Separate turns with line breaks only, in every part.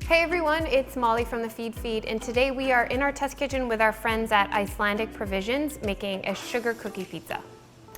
Hey everyone, it's Molly from the Feedfeed, and today we are in our test kitchen with our friends at Icelandic Provisions making a sugar cookie pizza.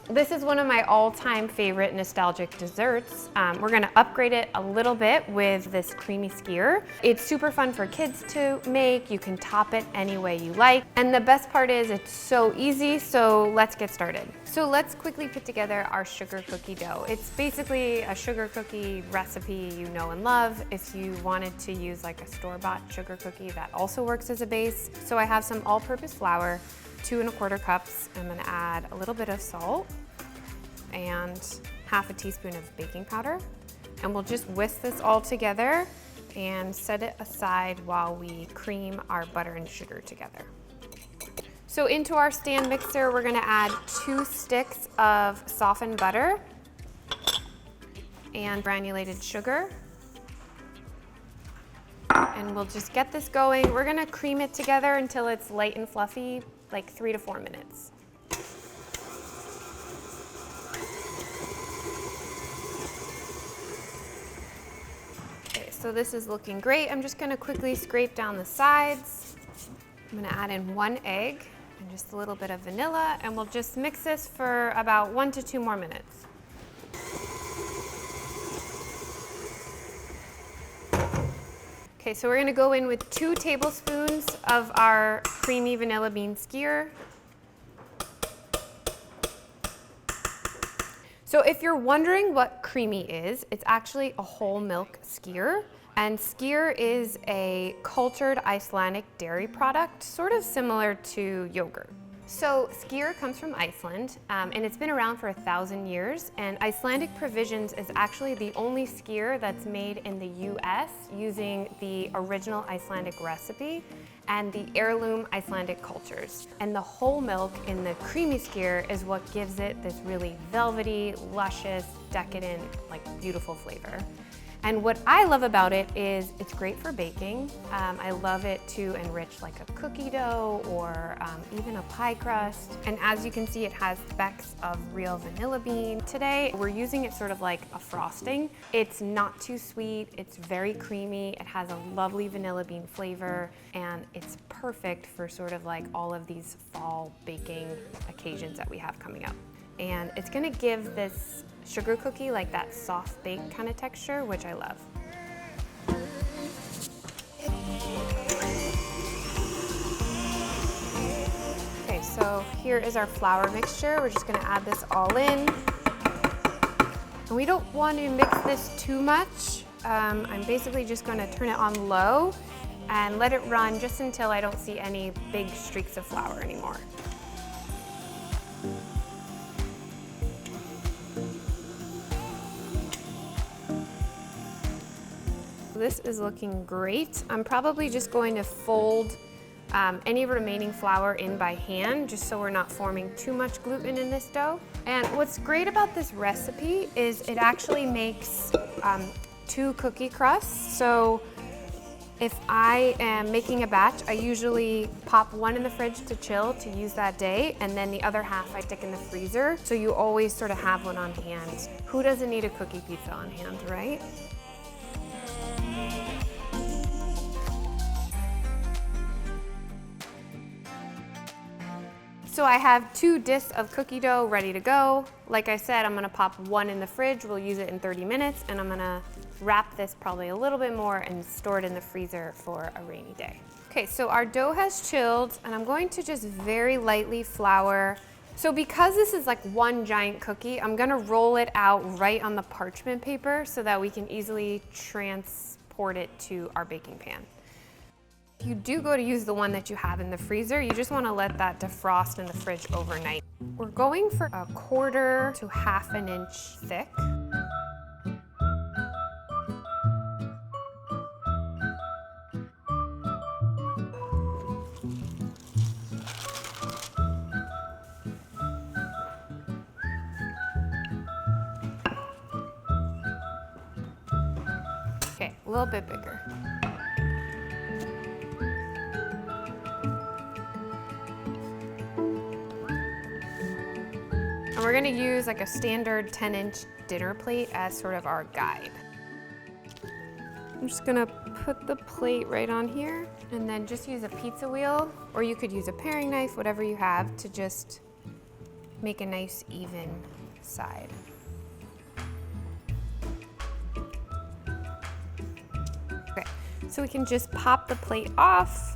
This is one of my all-time favorite nostalgic desserts. We're gonna upgrade it a little bit with this creamy skyr. It's super fun for kids to make. You can top it any way you like. And the best part is it's so easy, so let's get started. So let's quickly put together our sugar cookie dough. It's basically a sugar cookie recipe you know and love. If you wanted to use like a store-bought sugar cookie, that also works as a base. So I have some all-purpose flour, 2 1/4 cups. I'm gonna add a little bit of salt and half a teaspoon of baking powder. And we'll just whisk this all together and set it aside while we cream our butter and sugar together. So into our stand mixer, we're gonna add 2 sticks of softened butter and granulated sugar. And we'll just get this going. We're gonna cream it together until it's light and fluffy, like 3 to 4 minutes. Okay, so this is looking great. I'm just gonna quickly scrape down the sides. I'm gonna add in 1 egg and just a little bit of vanilla, and we'll just mix this for about 1 to 2 more minutes. Okay, so we're gonna go in with 2 tablespoons of our creamy vanilla bean skyr. So if you're wondering what creamy is, it's actually a whole milk skyr. And skyr is a cultured Icelandic dairy product, sort of similar to yogurt. So skyr comes from Iceland, and it's been around for 1,000 years, and Icelandic Provisions is actually the only skyr that's made in the US using the original Icelandic recipe and the heirloom Icelandic cultures. And the whole milk in the creamy skyr is what gives it this really velvety, luscious, decadent, like beautiful flavor. And what I love about it is it's great for baking. I love it to enrich like a cookie dough or even a pie crust. And as you can see, it has specks of real vanilla bean. Today, we're using it sort of like a frosting. It's not too sweet, it's very creamy, it has a lovely vanilla bean flavor, and it's perfect for sort of like all of these fall baking occasions that we have coming up. And it's gonna give this sugar cookie like that soft baked kind of texture, which I love. Okay, so here is our flour mixture. We're just gonna add this all in. And we don't want to mix this too much. I'm basically just gonna turn it on low and let it run just until I don't see any big streaks of flour anymore. This is looking great. I'm probably just going to fold any remaining flour in by hand, just so we're not forming too much gluten in this dough. And what's great about this recipe is it actually makes 2 cookie crusts. So if I am making a batch, I usually pop 1 in the fridge to chill to use that day, and then the other half I stick in the freezer. So you always sort of have one on hand. Who doesn't need a cookie pizza on hand, right? So I have 2 discs of cookie dough ready to go. Like I said, I'm gonna pop 1 in the fridge. We'll use it in 30 minutes, and I'm gonna wrap this probably a little bit more and store it in the freezer for a rainy day. Okay, so our dough has chilled, and I'm going to just very lightly flour. So because this is like 1 giant cookie, I'm gonna roll it out right on the parchment paper so that we can easily transport it to our baking pan. If you do go to use the one that you have in the freezer, you just want to let that defrost in the fridge overnight. We're going for 1/4 to 1/2 inch thick. Okay, a little bit bigger. And we're gonna use like a standard 10-inch dinner plate as sort of our guide. I'm just gonna put the plate right on here and then just use a pizza wheel, or you could use a paring knife, whatever you have, to just make a nice even side. Okay, so we can just pop the plate off.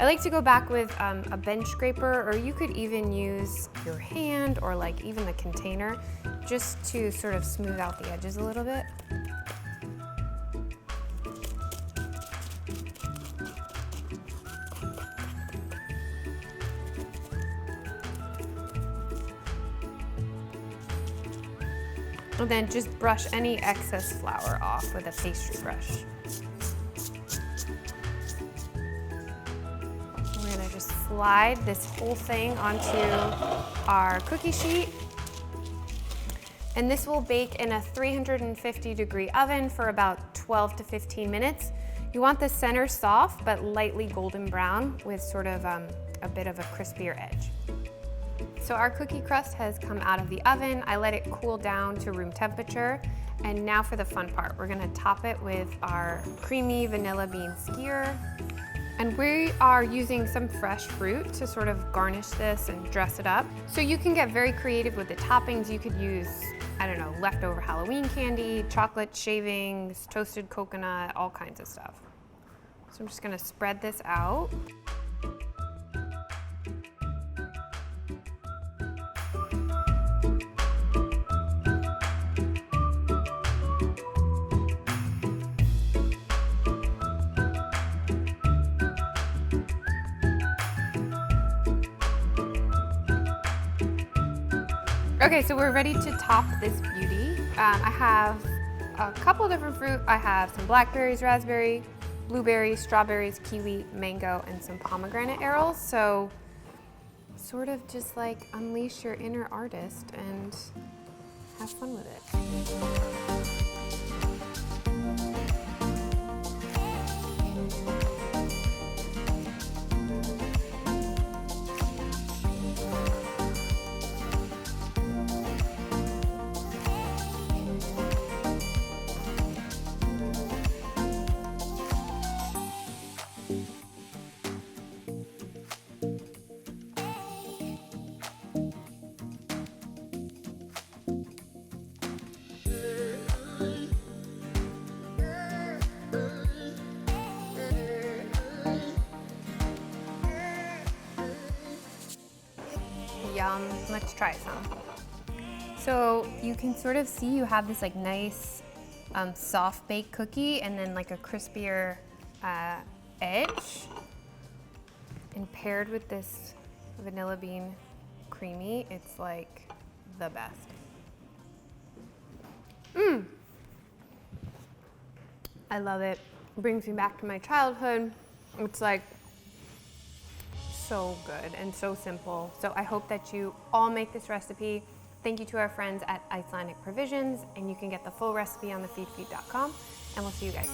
I like to go back with a bench scraper, or you could even use your hand or like even the container just to sort of smooth out the edges a little bit. And then just brush any excess flour off with a pastry brush. We're gonna just slide this whole thing onto our cookie sheet. And this will bake in a 350-degree oven for about 12 to 15 minutes. You want the center soft, but lightly golden brown with sort of a bit of a crispier edge. So our cookie crust has come out of the oven. I let it cool down to room temperature. And now for the fun part. We're gonna top it with our creamy vanilla bean skyr. And we are using some fresh fruit to sort of garnish this and dress it up. So you can get very creative with the toppings. You could use, I don't know, leftover Halloween candy, chocolate shavings, toasted coconut, all kinds of stuff. So I'm just gonna spread this out. Okay, so we're ready to top this beauty. I have a couple different fruit. I have some blackberries, raspberry, blueberries, strawberries, kiwi, mango, and some pomegranate arils. So sort of just like unleash your inner artist and have fun with it. Yum, let's try some. So you can sort of see you have this like nice soft baked cookie and then like a crispier edge. And paired with this vanilla bean creamy, it's like the best. I love it. It brings me back to my childhood. It's like so good and so simple. So I hope that you all make this recipe. Thank you to our friends at Icelandic Provisions, and you can get the full recipe on the feedfeed.com, and we'll see you guys.